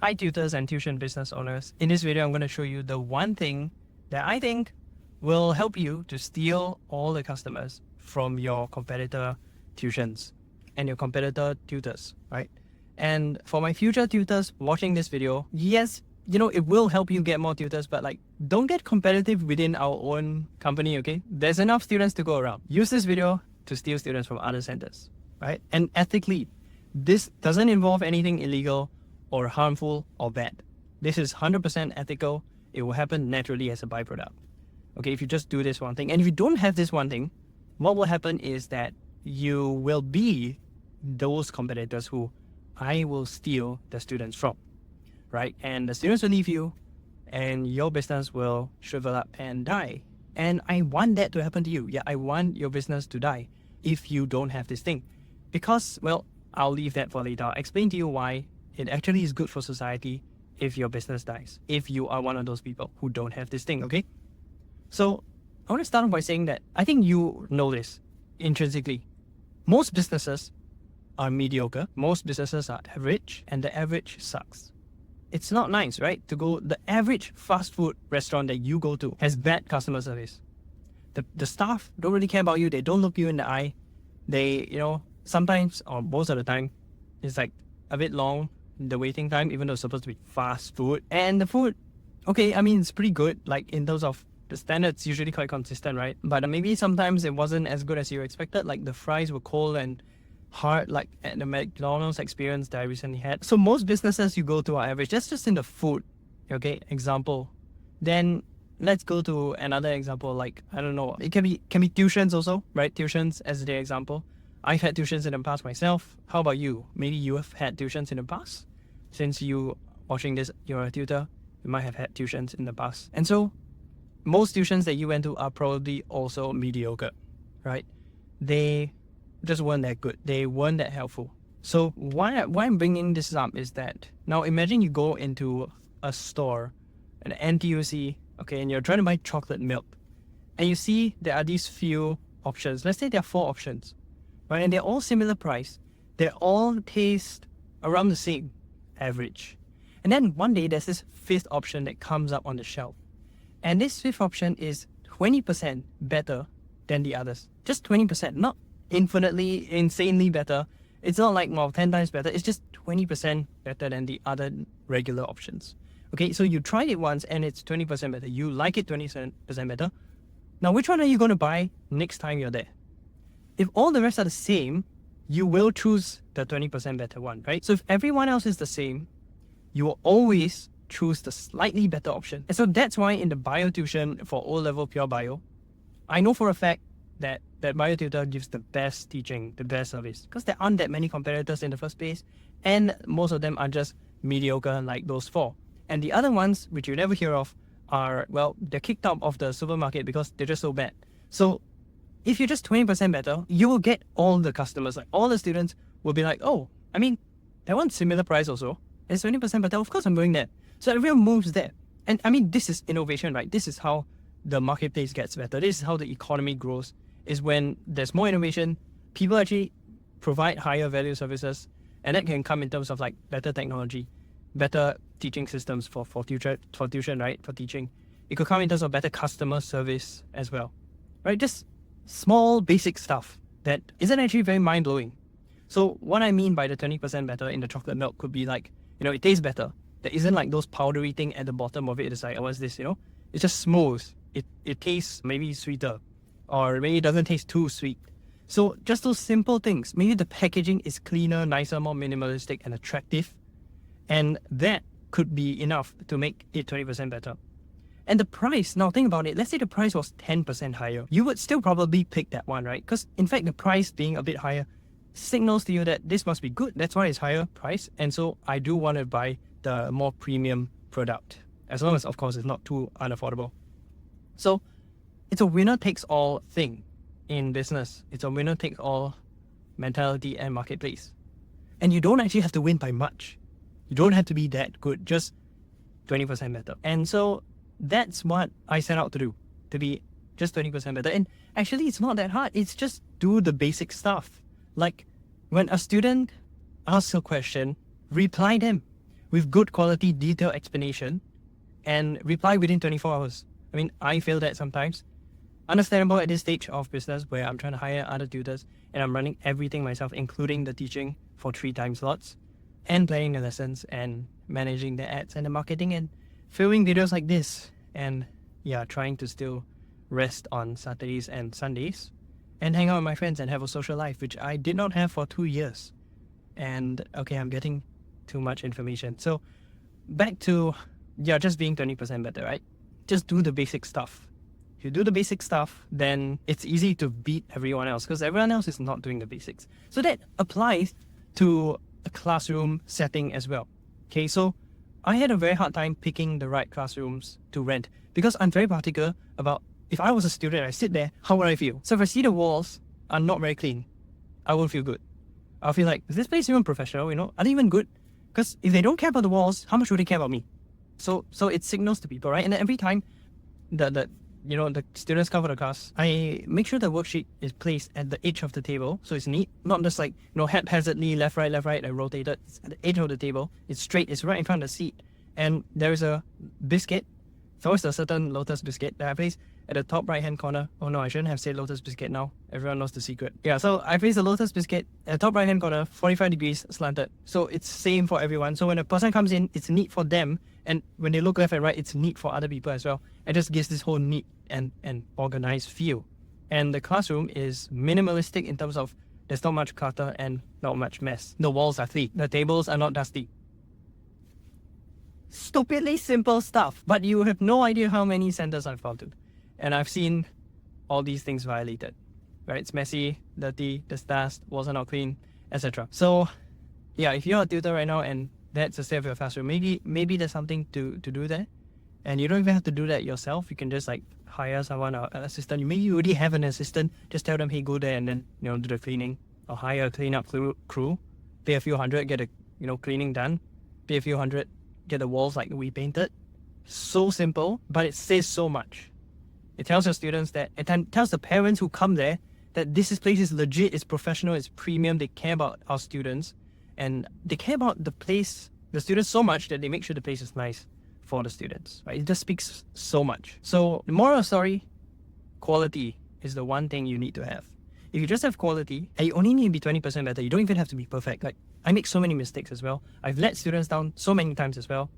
Hi tutors and tuition business owners. In this video, I'm going to show you the one thing that I think will help you to steal all the customers from your competitor tuitions and your competitor tutors, right? And for my future tutors watching this video, yes, it will help you get more tutors, but don't get competitive within our own company, okay? There's enough students to go around. Use this video to steal students from other centers, right? And ethically, this doesn't involve anything illegal or harmful or bad. This is 100% ethical. It will happen naturally as a byproduct. Okay, if you just do this one thing, and if you don't have this one thing, what will happen is that you will be those competitors who I will steal the students from, right? And the students will leave you and your business will shrivel up and die. And I want that to happen to you. Yeah, I want your business to die if you don't have this thing. Because, well, I'll leave that for later. I'll explain to you why it actually is good for society if your business dies, if you are one of those people who don't have this thing, okay? So I want to start off by saying that I think you know this intrinsically. Most businesses are mediocre, most businesses are average, and the average sucks. It's not nice, right? The average fast food restaurant that you go to has bad customer service. The staff don't really care about you, they don't look you in the eye. They, sometimes or most of the time, it's like a bit long, the waiting time, even though it's supposed to be fast food. And the food, okay, I mean, it's pretty good, like in terms of the standards, usually quite consistent, right? But maybe sometimes it wasn't as good as you expected. Like the fries were cold and hard, like at the McDonald's experience that I recently had. So most businesses you go to are average. That's just in the food, okay, example. Then let's go to another example, like, I don't know, it can be tuitions also, right? Tuitions as the example. I've had tuitions in the past myself. How about you? Maybe you have had tuitions in the past. Since you watching this, you're a tutor, you might have had tuitions in the past. And so most tuitions that you went to are probably also mediocre, right? They just weren't that good. They weren't that helpful. So why I'm bringing this up is that now imagine you go into a store, an NTUC, okay, and you're trying to buy chocolate milk, and you see there are these few options. Let's say there are 4 options, right? And they're all similar price. They all taste around the same, average. And then one day there's this 5th option that comes up on the shelf. And this 5th option is 20% better than the others. Just 20%, not infinitely, insanely better. It's not like, 10 times better. It's just 20% better than the other regular options. Okay, so you tried it once and it's 20% better. You like it 20% better. Now, which one are you going to buy next time you're there? If all the rest are the same, you will choose the 20% better one, right? So if everyone else is the same, you will always choose the slightly better option. And so that's why in the bio tuition for O-level pure bio, I know for a fact that bio tutor gives the best teaching, the best service, because there aren't that many competitors in the first place, and most of them are just mediocre like those 4. And the other ones, which you never hear of, are, well, they're kicked out of the supermarket because they're just so bad. So if you're just 20% better, you will get all the customers, like all the students will be like, oh, I mean, that one's similar price also. It's 20% better, of course I'm doing that. So everyone moves there. And I mean, this is innovation, right? This is how the marketplace gets better. This is how the economy grows, is when there's more innovation, people actually provide higher value services, and that can come in terms of like better technology, better teaching systems for tuition, right? For teaching. It could come in terms of better customer service as well, right? Just small basic stuff that isn't actually very mind-blowing. So what I mean by the 20% better in the chocolate milk could be like, it tastes better. There isn't like those powdery thing at the bottom of it. It's like, oh, what's this, It's just smooth. It tastes maybe sweeter, or maybe it doesn't taste too sweet. So just those simple things. Maybe the packaging is cleaner, nicer, more minimalistic and attractive. And that could be enough to make it 20% better. And the price, now think about it, let's say the price was 10% higher. You would still probably pick that one, right? Because in fact, the price being a bit higher signals to you that this must be good. That's why it's higher price. And so I do want to buy the more premium product, as long as, of course, it's not too unaffordable. So it's a winner takes all thing in business. It's a winner takes all mentality and marketplace. And you don't actually have to win by much. You don't have to be that good, just 20% better. And so that's what I set out to do, to be just 20% better. And actually, it's not that hard. It's just do the basic stuff. Like when a student asks a question, reply them. with good quality detailed explanation and reply within 24 hours. I mean, I feel that sometimes. Understandable at this stage of business where I'm trying to hire other tutors and I'm running everything myself, including the teaching for 3 time slots and planning the lessons and managing the ads and the marketing and filming videos like this. And yeah, trying to still rest on Saturdays and Sundays and hang out with my friends and have a social life, which I did not have for 2 years. And okay, I'm getting too much information. So back to, just being 20% better, right? Just do the basic stuff. If you do the basic stuff, then it's easy to beat everyone else because everyone else is not doing the basics. So that applies to a classroom setting as well. Okay, so I had a very hard time picking the right classrooms to rent because I'm very particular about if I was a student, I sit there, how would I feel? So if I see the walls are not very clean, I won't feel good. I'll feel like, is this place even professional? Are they even good? Because if they don't care about the walls, how much would they care about me? So it signals to people, right? And then every time the students come for the class, I make sure the worksheet is placed at the edge of the table, so it's neat, not just like, haphazardly left, right, and rotated. It's at the edge of the table, it's straight, it's right in front of the seat. And there is a biscuit, it's always a certain Lotus biscuit that I place at the top right hand corner. Oh no, I shouldn't have said Lotus biscuit now. Everyone knows the secret. Yeah, so I place the Lotus biscuit at the top right hand corner, 45 degrees slanted. So it's same for everyone. So when a person comes in, it's neat for them. And when they look left and right, it's neat for other people as well. It just gives this whole neat and organized feel. And the classroom is minimalistic in terms of there's not much clutter and not much mess. The walls are clean. The tables are not dusty. Stupidly simple stuff. But you have no idea how many centers I've gone to. And I've seen all these things violated. Right? It's messy, dirty, there's dust, walls are not clean, etc. So yeah, if you're a tutor right now and that's the state of your classroom, maybe there's something to do there. And you don't even have to do that yourself. You can just like hire someone or an assistant. Maybe you already have an assistant. Just tell them, hey, go there and then do the cleaning. Or hire a cleanup crew. Pay a few hundred, get a cleaning done. Pay a few hundred, get the walls like repainted. So simple, but it says so much. It tells your students that, it tells the parents who come there that this place is legit, it's professional, it's premium. They care about our students, and they care about the students so much that they make sure the place is nice for the students, right? It just speaks so much. So the moral of the story, quality is the one thing you need to have. If you just have quality, and you only need to be 20% better, you don't even have to be perfect. Like, I make so many mistakes as well. I've let students down so many times as well.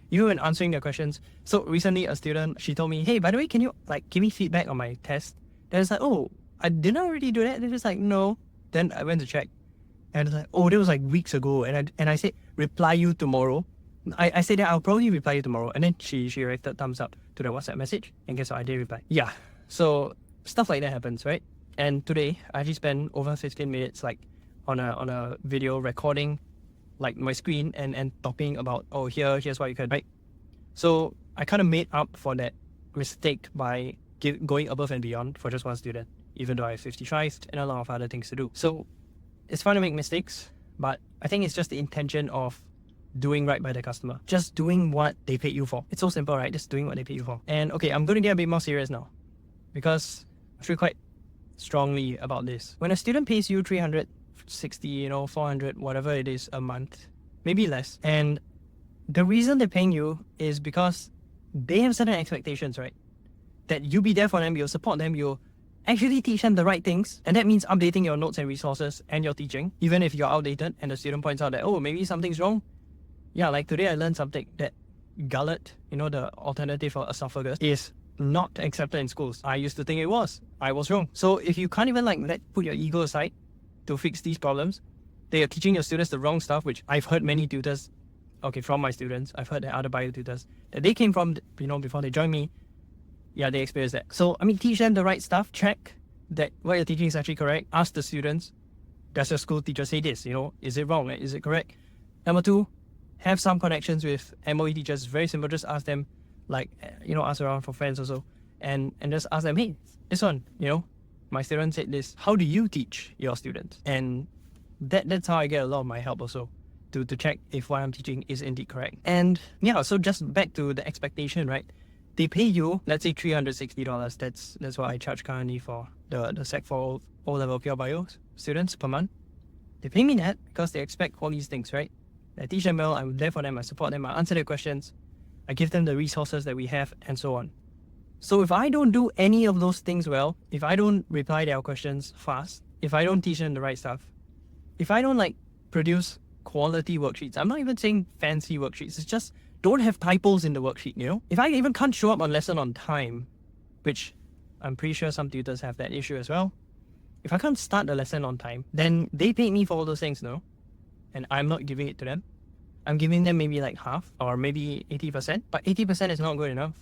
Even when answering their questions. So recently a student, she told me, hey, by the way, can you give me feedback on my test? Then it's like, oh, I didn't already do that. They're just like, no. Then I went to check. And it's like, oh, that was like weeks ago. And I said, reply you tomorrow. I said that I'll probably reply you tomorrow. And then she reacted thumbs up to the WhatsApp message. And guess what? I did reply. Yeah. So stuff like that happens, right? And today I actually spent over 15 minutes on a video recording my screen and talking about, oh, here's what you can, right? So I kind of made up for that mistake by going above and beyond for just one student, even though I have 55 and a lot of other things to do. So it's fun to make mistakes, but I think it's just the intention of doing right by the customer. Just doing what they paid you for. It's so simple, right? Just doing what they paid you for. And okay, I'm going to get a bit more serious now because I feel quite strongly about this. When a student pays you 360, 400, whatever it is a month, maybe less, and the reason they're paying you is because they have certain expectations, right? That you be there for them, you'll support them, you'll actually teach them the right things, and that means updating your notes and resources and your teaching, even if you're outdated and the student points out that, oh, maybe something's wrong. Yeah, like today I learned something that gullet, the alternative for esophagus, is not accepted in schools. I used to think it was. I was wrong. So if you can't even put your ego aside to fix these problems, they are teaching your students the wrong stuff, which I've heard many tutors, from my students, I've heard that other bio tutors, that they came from, before they joined me, yeah, they experienced that. So, teach them the right stuff, check that what you're teaching is actually correct, ask the students, does your school teacher say this, is it wrong, is it correct? Number 2, have some connections with MOE teachers. Very simple, just ask them, ask around for friends also, and just ask them, hey, this one, my student said this, how do you teach your students? And that's how I get a lot of my help also, to check if what I'm teaching is indeed correct. And yeah, so just back to the expectation, right? They pay you, let's say $360. That's what I charge currently for the Sec 4 O-level pure bio students per month. They pay me that because they expect all these things, right? I teach them well, I'm there for them, I support them, I answer their questions, I give them the resources that we have, and so on. So if I don't do any of those things well, if I don't reply their questions fast, if I don't teach them the right stuff, if I don't produce quality worksheets, I'm not even saying fancy worksheets, it's just don't have typos in the worksheet, If I even can't show up on lesson on time, which I'm pretty sure some tutors have that issue as well. If I can't start the lesson on time, then they paid me for all those things, and I'm not giving it to them. I'm giving them maybe half or maybe 80%, but 80% is not good enough.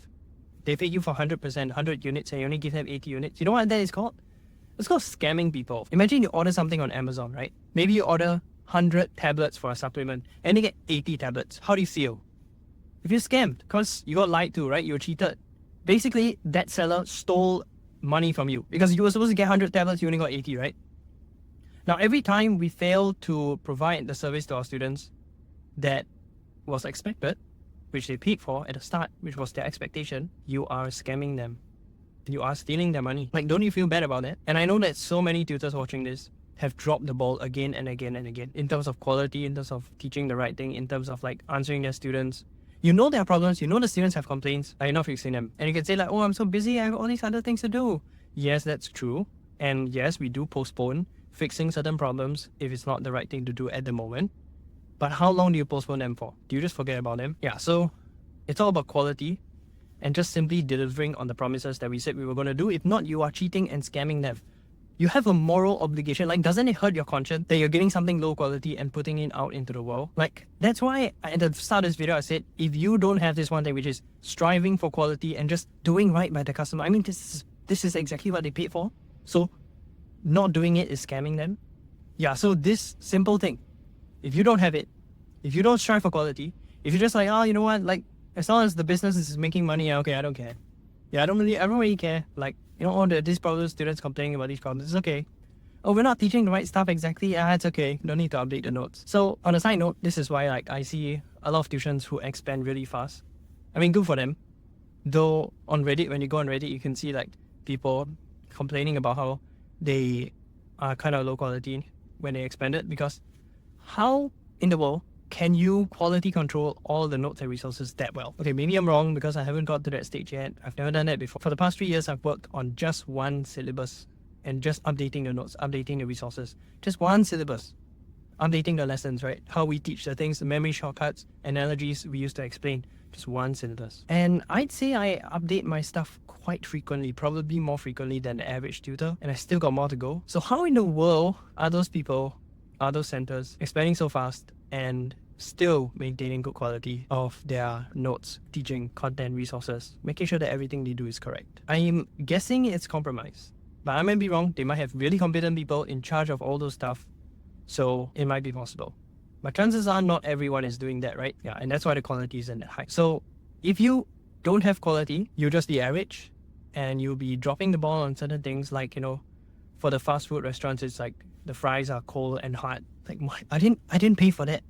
They pay you for 100%, 100 units, and you only give them 80 units. You know what that is called? It's called scamming people. Imagine you order something on Amazon, right? Maybe you order 100 tablets for a supplement and you get 80 tablets. How do you feel? If you're scammed, because you got lied to, right? You were cheated. Basically, that seller stole money from you because you were supposed to get 100 tablets, you only got 80, right? Now, every time we fail to provide the service to our students that was expected, which they paid for at the start, which was their expectation, you are scamming them. You are stealing their money. Don't you feel bad about that? And I know that so many tutors watching this have dropped the ball again and again and again in terms of quality, in terms of teaching the right thing, in terms of answering their students. You know there are problems, you know the students have complaints, and you're not fixing them. And you can say oh, I'm so busy, I have all these other things to do. Yes, that's true. And yes, we do postpone fixing certain problems if it's not the right thing to do at the moment. But how long do you postpone them for? Do you just forget about them? Yeah, so it's all about quality and just simply delivering on the promises that we said we were going to do. If not, you are cheating and scamming them. You have a moral obligation. Doesn't it hurt your conscience that you're getting something low quality and putting it out into the world? That's why at the start of this video, I said, if you don't have this one thing, which is striving for quality and just doing right by the customer, this is exactly what they paid for. So not doing it is scamming them. Yeah, so this simple thing, if you don't have it, if you don't strive for quality, if you're just you know what, as long as the business is making money, okay, I don't care. Yeah, I don't really care. All these problems, students complaining about these problems, it's okay. Oh, we're not teaching the right stuff exactly. It's okay. Don't need to update the notes. So on a side note, this is why I see a lot of tuitions who expand really fast. Good for them. Though on Reddit, when you go on Reddit, you can see people complaining about how they are kind of low quality when they expanded, because how in the world can you quality control all the notes and resources that well? Okay, maybe I'm wrong because I haven't got to that stage yet. I've never done that before. For the past 3 years, I've worked on just one syllabus and just updating the notes, updating the resources. Just one syllabus. Updating the lessons, right? How we teach the things, the memory shortcuts, analogies we used to explain. Just one syllabus. And I'd say I update my stuff quite frequently, probably more frequently than the average tutor, and I still got more to go. So how in the world are those people, are those centers expanding so fast and still maintaining good quality of their notes, teaching, content, resources, making sure that everything they do is correct? I'm guessing it's compromise, but I might be wrong. They might have really competent people in charge of all those stuff, so it might be possible. But chances are not everyone is doing that, right? Yeah, and that's why the quality isn't that high. So if you don't have quality, you'll just be average, and you'll be dropping the ball on certain things, for the fast food restaurants, it's the fries are cold and hot. I didn't pay for that.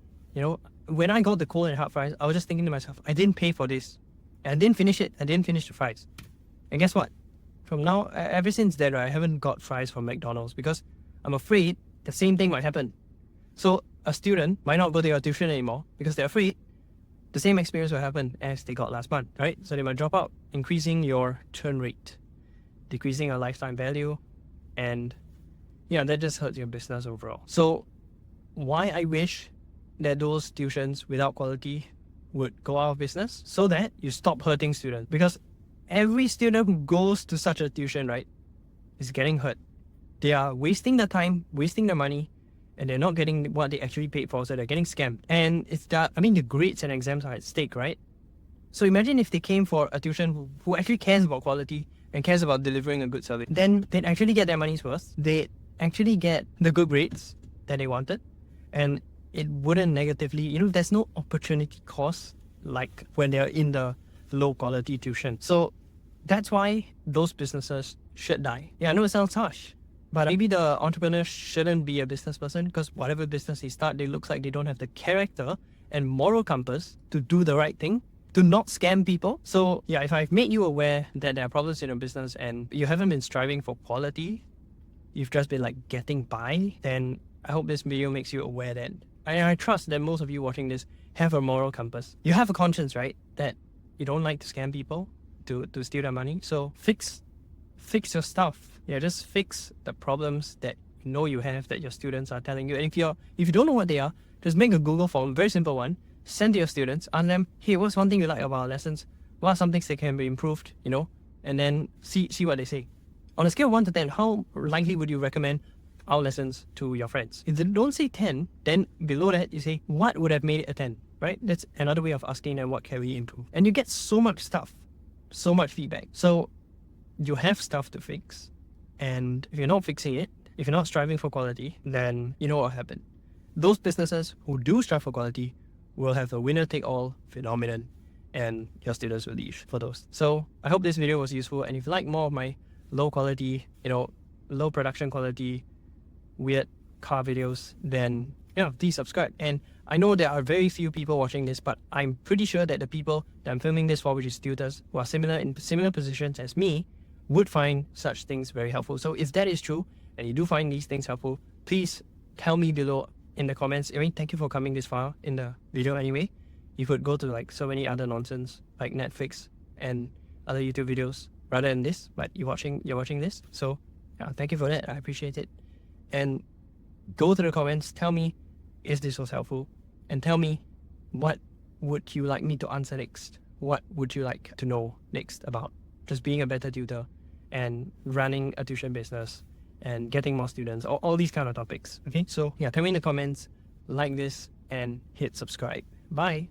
When I got the cold and hot fries, I was just thinking to myself, I didn't pay for this. And I didn't finish it. I didn't finish the fries. And guess what? From now, ever since that, I haven't got fries from McDonald's because I'm afraid the same thing might happen. So a student might not go to your tuition anymore because they're afraid the same experience will happen as they got last month, right? So they might drop out, increasing your churn rate, decreasing your lifetime value, and that just hurts your business overall. So why I wish that those tuitions without quality would go out of business, so that you stop hurting students. Because every student who goes to such a tuition, right, is getting hurt. They are wasting their time, wasting their money, and they're not getting what they actually paid for, so they're getting scammed. And it's that, the grades and exams are at stake, right? So imagine if they came for a tuition who actually cares about quality and cares about delivering a good service. Then they'd actually get their money's worth. They'd actually get the good grades that they wanted, and it wouldn't negatively, there's no opportunity cost like when they're in the low quality tuition. So that's why those businesses should die. Yeah, I know it sounds harsh, but maybe the entrepreneur shouldn't be a business person, because whatever business they start, they look like they don't have the character and moral compass to do the right thing, to not scam people. So yeah, if I've made you aware that there are problems in your business and you haven't been striving for quality, you've just been getting by, then I hope this video makes you aware that I trust that most of you watching this have a moral compass. You have a conscience, right? That you don't like to scam people to steal their money. So fix your stuff. Yeah, just fix the problems that you know you have that your students are telling you. And if you don't know what they are, just make a Google form, very simple one. Send to your students, ask them, hey, what's one thing you like about our lessons? What are some things that can be improved, and then see what they say. On a scale of 1 to 10, how likely would you recommend our lessons to your friends? If they don't say 10, then below that you say, what would have made it a 10, right? That's another way of asking them what can we improve. And you get so much stuff, so much feedback. So you have stuff to fix. And if you're not fixing it, if you're not striving for quality, then you know what will happen. Those businesses who do strive for quality will have the winner-take-all phenomenon, and your students will leave for those. So I hope this video was useful, and if you like more of my low quality, low production quality, weird car videos, then please subscribe. And I know there are very few people watching this, but I'm pretty sure that the people that I'm filming this for, which is tutors, who are in similar positions as me, would find such things very helpful. So if that is true, and you do find these things helpful, please tell me below in the comments. I mean, thank you for coming this far in the video anyway. You could go to like so many other nonsense like Netflix and other YouTube videos rather than this, but you're watching this. So yeah, thank you for that. I appreciate it. And go to the comments, tell me if this was helpful, and tell me what would you like me to answer next. What would you like to know next about just being a better tutor and running a tuition business and getting more students, all these kind of topics. Okay, so yeah, tell me in the comments, like this, and hit subscribe. Bye.